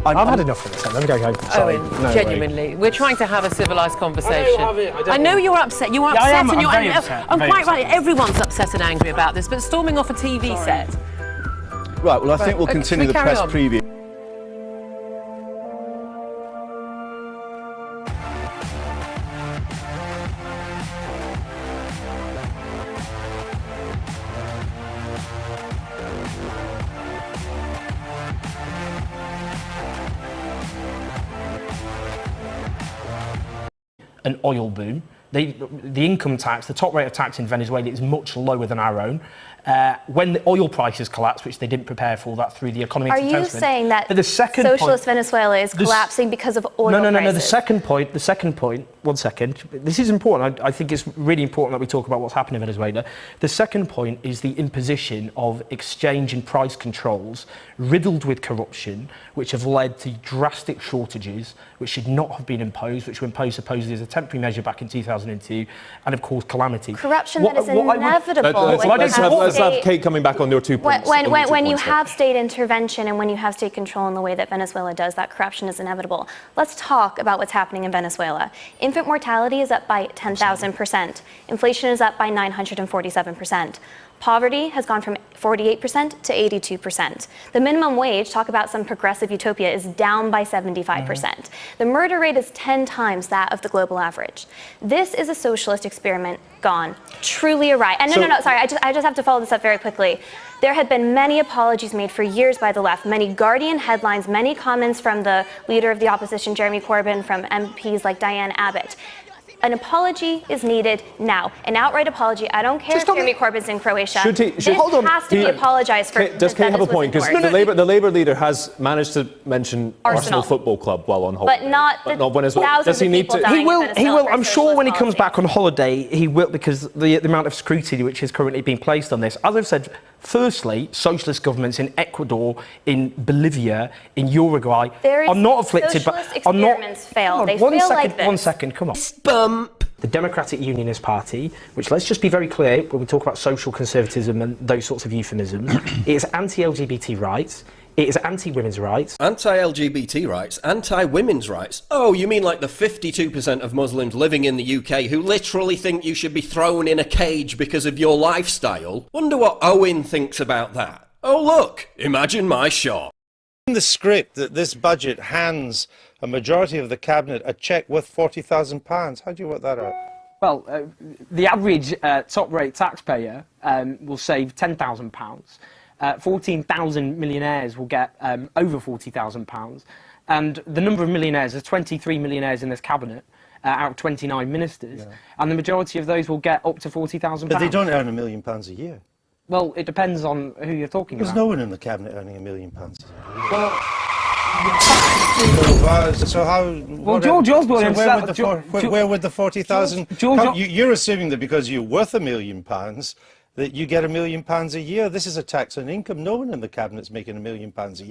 I've had enough of this. I'm going home. Sorry. Owen, No genuinely, way. we're trying to have a civilised conversation. I know you're upset. You're upset, I am. and you're. I'm very upset. I'm Very quite upset. right. Everyone's upset and angry about this, but storming off a TV set. Right. Well, I think we'll continue the press preview. An oil boom. The income tax, the top rate of tax in Venezuela is much lower than our own. When the oil prices collapsed, which they didn't prepare for that through the economy. Are you saying that socialist Venezuela is collapsing because of oil prices? No. The second point, 1 second. This is important. I think it's really important that we talk about what's happening in Venezuela. The second point is the imposition of exchange and price controls riddled with corruption, which have led to drastic shortages, which should not have been imposed, which were imposed supposedly as a temporary measure back in 2002, and of course calamity. Corruption that is inevitable. Let's have Kate coming back on your 2 points. When you have state intervention and when you have state control in the way that Venezuela does, that corruption is inevitable. Let's talk about what's happening in Venezuela. Infant mortality is up by 10,000%. Inflation is up by 947%. Poverty has gone from 48% to 82%. The minimum wage, talk about some progressive utopia, is down by 75%. The murder rate is 10 times that of the global average. This is a socialist experiment gone truly awry. And sorry, I just have to follow this up very quickly. There had been many apologies made for years by the left, many Guardian headlines, many comments from the leader of the opposition, Jeremy Corbyn, from MPs like Diane Abbott. An apology is needed now. An outright apology. I don't care if Jeremy Corbyn's in Croatia. This has to be apologized for. Does Kate have a point? Because the Labour leader has managed to mention Arsenal Football Club while on holiday. But not Venezuela. Does he need to? He will. I'm sure when he comes back on holiday, he will, because the amount of scrutiny which is currently being placed on this. As I've said, firstly, socialist governments in Ecuador, in Bolivia, in Uruguay are not afflicted by. Socialist experiments fail. They fail like this. 1 second, come on. The Democratic Unionist Party, which, let's just be very clear when we talk about social conservatism and those sorts of euphemisms, it is anti-LGBT rights, it is anti-women's rights. Anti-LGBT rights? Anti-women's rights? Oh, you mean like the 52% of Muslims living in the UK who literally think you should be thrown in a cage because of your lifestyle? Wonder what Owen thinks about that. Oh look, imagine my shop. In the script that this budget hands a majority of the cabinet a cheque worth £40,000. How do you work that out? Well, the average top-rate taxpayer will save £10,000. 14,000 millionaires will get over £40,000. And the number of millionaires, there's 23 millionaires in this cabinet out of 29 ministers. Yeah. And the majority of those will get up to £40,000. But they don't earn £1 million a year. Well, it depends on who you're talking about. There's no one in the cabinet earning £1 million a year. Well, so how? Well, George Osborne himself. Where would the 40,000? You're assuming that because you're worth £1 million, that you get £1 million a year. This is a tax on income. No one in the cabinet's making £1 million a year.